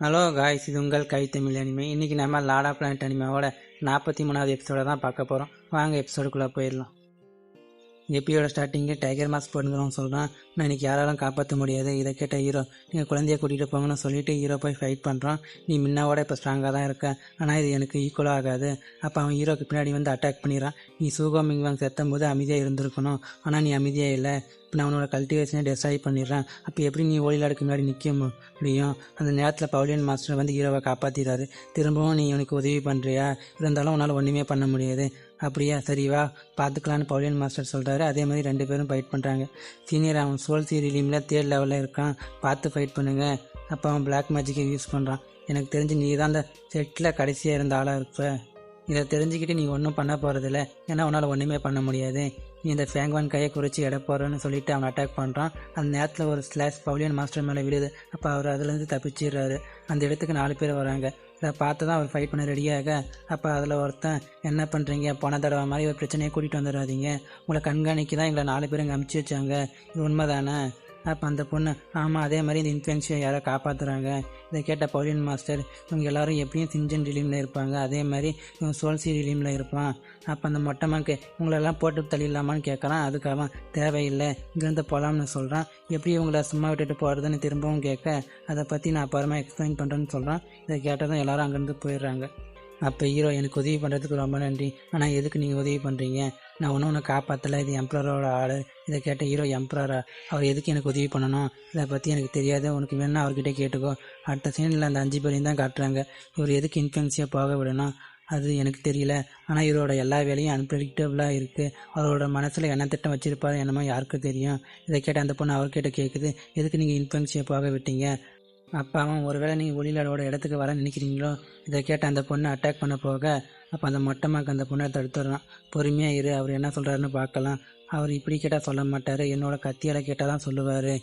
Hello guys, இது உங்கள் கைத்தமிழ் anime. இன்றைக்கி நம்ம லார்ட் ஆஃப் பிளானட் அனிமாவோட 43வது எபிசோட தான் பார்க்க போகிறோம். வாங்க எபிசோடுக்குள்ளே போயிடலாம். எப்பியோட ஸ்டார்டிங்கு டைகர் மாஸ்க் போட்டுக்கிறோம் சொல்கிறான். நான் இன்றைக்கி யாராலும் காப்பாற்ற முடியாது. இதை கேட்ட ஹீரோ, நீங்கள் குழந்தைய கூட்டிகிட்டு போங்கன்னு சொல்லிட்டு ஹீரோ போய் ஃபைட் பண்ணுறான். நீ முன்னாவோட இப்போ ஸ்ட்ராங்காக தான் இருக்க, ஆனால் இது எனக்கு ஈக்குவலாக ஆகாது. அப்போ அவன் ஹீரோக்கு பின்னாடி வந்து அட்டாக் பண்ணிடுறான். நீ சூகோ மிங்வாங் செத்தும் போது அமைதியாக இருந்திருக்கணும், ஆனால் நீ அமைதியாக இல்லை. இப்போ நான் அவனோட கல்டிவேஷனை டெஸ்ட்ராய் பண்ணிடுறேன். அப்போ எப்படி நீ ஒளிலாடுக்கு முன்னாடி நிற்க முடியும்? அந்த நேரத்தில் பவுலியன் மாஸ்டர் வந்து ஹீரோவை காப்பாற்றிடுறாரு. திரும்பவும் நீ உனக்கு உதவி பண்ணுறியா? இருந்தாலும் உன்னால் ஒன்றுமே பண்ண முடியாது. அப்படியா, சரிவா பார்த்துக்கலான்னு பவுலியன் மாஸ்டர் சொல்கிறாரு. அதே மாதிரி 2 பேரும் ஃபைட் பண்ணுறாங்க. சீனியர் அவன் சோல் சீரியலில் 3rd லெவலில் இருக்கான், பார்த்து ஃபைட் பண்ணுங்க. அப்போ அவன் பிளாக் மேஜிக்கை யூஸ் பண்ணுறான். எனக்கு தெரிஞ்சு நீ தான் அந்த செட்டில் கடைசியாக இருந்த ஆளாக இருப்ப. இதை தெரிஞ்சுக்கிட்டு நீ ஒன்றும் பண்ண போகிறதில்ல, ஏன்னா உன்னால் ஒன்றுமே பண்ண முடியாது. நீ இந்த ஃபேங்வான் கையை குறித்து எடை போகிறன்னு சொல்லிட்டு அவன் அட்டாக் பண்ணுறான். அந்த நேரத்தில் ஒரு ஸ்லாஷ் பவுலியன் மாஸ்டர் மேலே விழுது. அப்போ அவர் அதுலேருந்து தப்பிச்சிடுறாரு. அந்த இடத்துக்கு 4 பேர் வராங்க. இதை பார்த்து தான் அவர் ஃபைட் பண்ண ரெடியாக. அப்போ அதில் ஒருத்தன், என்ன பண்ணுறீங்க, போன தடவை மாதிரி ஒரு பிரச்சனையை கூட்டிகிட்டு வந்துடாதீங்க, உங்களை கண்காணிக்க தான் எங்களை 4 பேர் இங்கே அமுச்சு வச்சாங்க, இது உண்மைதானே? அப்போ அந்த பொண்ணு, ஆமாம், அதே மாதிரி இந்த இன்ஃப்ளூயன்ஸை யாரோ காப்பாற்றுறாங்க. இதை கேட்ட பவுலியன் மாஸ்டர், இவங்க எல்லோரும் எப்படியும் சிஞ்சன் ரிலீமில் இருப்பாங்க, அதே மாதிரி இவங்க சோல்சி ரிலீமில் இருப்பான். அப்போ அந்த மொட்டைமாக்கு உங்களெல்லாம் போட்டு தள்ளிடலாமான்னு கேட்குறான். அதுக்கு அவன், தேவையில்லை, இங்கேருந்து போகலாம்னு சொல்கிறான். எப்படி இவங்கள சும்மா விட்டுட்டு போகிறதுன்னு திரும்பவும் கேட்க, அதை பற்றி நான் அப்புறமா எக்ஸ்பிளைன் பண்ணுறேன்னு சொல்கிறான். இதை கேட்டதும் எல்லோரும் அங்கேருந்து போயிடுறாங்க. அப்போ ஹீரோ, எனக்கு உதவி பண்ணுறதுக்கு ரொம்ப நன்றி, ஆனால் எதுக்கு நீங்கள் உதவி பண்ணுறீங்க? நான் ஒன்று காப்பாற்றலை, இது எம்ப்ரரோட ஆர்டர். இதை கேட்ட ஹீரோ, எம்ப்ரரா? அவர் எதுக்கு எனக்கு உதவி பண்ணணும்? இதை பற்றி எனக்கு தெரியாது, உனக்கு வேணா அவர்கிட்ட கேட்டுக்கோ. அடுத்த சீனில் அந்த 5 பேரையும் தான் காட்டுறாங்க. இவர் எதுக்கு இன்ஃப்ளூயன்ஸியாக போக விடணும் அது எனக்கு தெரியல, ஆனால் இவரோட எல்லா வேலையும் அன்பிரடிக்டபுளாக இருக்குது. அவரோட மனசில் என்ன திட்டம் வச்சுருப்பாரு என்னமோ யாருக்கும் தெரியும். இதை கேட்ட அந்த பொண்ணு அவர்கிட்ட கேட்குது, எதுக்கு நீங்கள் இன்ஃப்ளூயன்ஸியாக போக விட்டீங்க? அப்போ அவன், ஒருவேளை நீங்கள் ஒளிலாடோட இடத்துக்கு வர நினைக்கிறீங்களோ? இதை கேட்ட அந்த பொண்ணு அட்டாக் பண்ண போக, அப்போ அந்த மொட்டைமாக்கு அந்த பொண்ணை தடுத்துடுறான். பொறுமையாக இரு, அவர் என்ன சொல்கிறாருன்னு பார்க்கலாம். அவர் இப்படி கேட்டால் சொல்ல மாட்டார், என்னோட கத்தியால் கேட்டால் தான் சொல்லுவார்.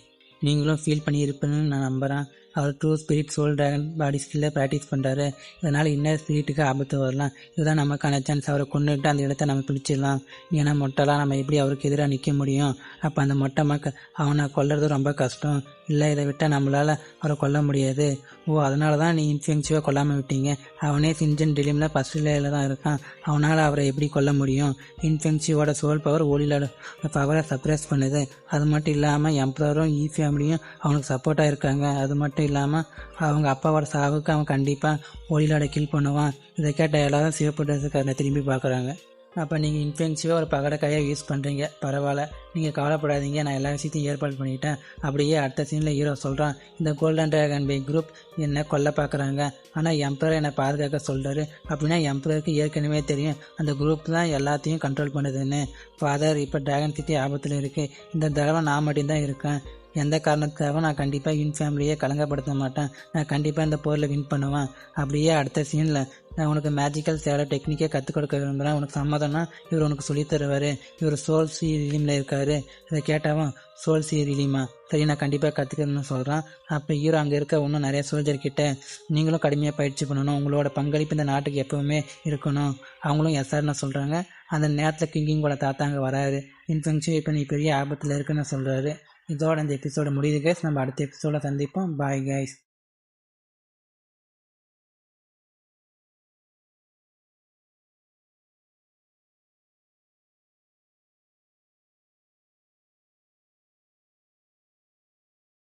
நீங்களும் ஃபீல் பண்ணியிருப்பேன்னு நான் நம்புகிறேன். அவர் ட்ரூ ஸ்பிரிட் சோல் ட்ராகன் பாடி ஸ்கில்லை ப்ராக்டிஸ் பண்ணுறாரு. இதனால் இன்னர் ஸ்பிரிட்டுக்கு ஆபத்து வரலாம். இதுதான் நமக்கான சான்ஸ். அவரை கொண்டுட்டு அந்த இடத்த நம்ம பிடிச்சிடலாம். ஏன்னா மொட்டைலாம் நம்ம எப்படி அவருக்கு எதிராக நிற்க முடியும்? அப்போ அந்த மொட்டை மக்க அவனை கொல்றது ரொம்ப கஷ்டம். இல்லை, இதை விட்டால் நம்மளால் அவரை கொல்ல முடியாது. ஓ, அதனால தான் நீ இன்ஃப்ளூயன்ஸிவாக கொல்லாமல் விட்டீங்க. அவனே சிஞ்சன் டிலிமில் ஃபஸ்ட் லேயில் தான் இருக்கான். அவனால் அவரை எப்படி கொல்ல முடியும்? இன்ஃப்ளூயன்ஸியோட சோல் பவர் ஒளியோட பவரை சப்ரஸ் பண்ணுது. அது மட்டும் இல்லாமல் எம்ப்ரரும் ஃபேமிலியும் அவனுக்கு சப்போர்ட்டாக இருக்காங்க. அது மட்டும் இல்லாமல் அவங்க அப்பாவோட சாவுக்கு அவன் கண்டிப்பாக ஒளியோட கில் பண்ணுவான். இதை கேட்ட எல்லாரும் சிவப்பு ட்ரெஸ்ஸுக்காரனை திரும்பி பார்க்குறாங்க. அப்போ நீங்கள் இன்ஃப்ளூயன்ஸிவாக ஒரு பகடக்காயாக யூஸ் பண்ணுறீங்க, பரவாயில்ல, நீங்கள் கவலைப்படாதீங்க, நான் எல்லா விஷயத்தையும் ஏற்பாடு பண்ணிட்டேன். அப்படியே அடுத்த சீனில் ஹீரோ சொல்கிறான், இந்த கோல்டன் ட்ராகன் பை குரூப் என்ன கொல்ல பார்க்குறாங்க, ஆனால் எம்பரர் என்னை பாதுகாக்க சொல்கிறாரு. அப்படின்னா எம்பரருக்கு ஏற்கனவே தெரியும் அந்த குரூப் தான் எல்லாத்தையும் கண்ட்ரோல் பண்ணுதுன்னு. ஃபாதர், இப்போ ட்ராகன் சிட்டி ஆபத்தில் இருக்குது, இந்த தடவை நான் மட்டும்தான் இருக்கேன். எந்த காரணத்துக்காக நான் கண்டிப்பாக இன் ஃபேமிலியை கலங்கப்படுத்த மாட்டேன். நான் கண்டிப்பாக இந்த போரில் வின் பண்ணுவேன். அப்படியே அடுத்த சீனில், நான் உனக்கு மேஜிக்கல் சேலை டெக்னிக்கே கற்றுக் கொடுக்க விரும்புகிறேன், உனக்கு சம்மதம்னா இவர் உனக்கு சொல்லி தருவார். இவர் சோல் சி ரிலீமில் இருக்கார். இதை கேட்டவன், சோல் சி ரிலீமா? சரி, நான் கண்டிப்பாக கற்றுக்கணும்னு சொல்கிறான். அப்போ ஹீரோ, அங்கே இருக்க இன்னும் நிறைய சோல்ஜர் கிட்ட, நீங்களும் கடுமையாக பயிற்சி பண்ணணும், உங்களோட பங்களிப்பு இந்த நாட்டுக்கு எப்போவுமே இருக்கணும். அவங்களும் எஸ்ஆர்னு சொல்கிறாங்க. அந்த நேரத்தில் கிங்கிங்கோட தாத்தா அங்கே வராரு. இன்ஃபெக்ஷன் இப்போ நீ பெரிய ஆபத்தில் இருக்குன்னு சொல்கிறாரு. இதோட இந்த எபிசோட முடியுது கைஸ். நம்ம அடுத்த எபிசோட சந்திப்போம். Bye guys.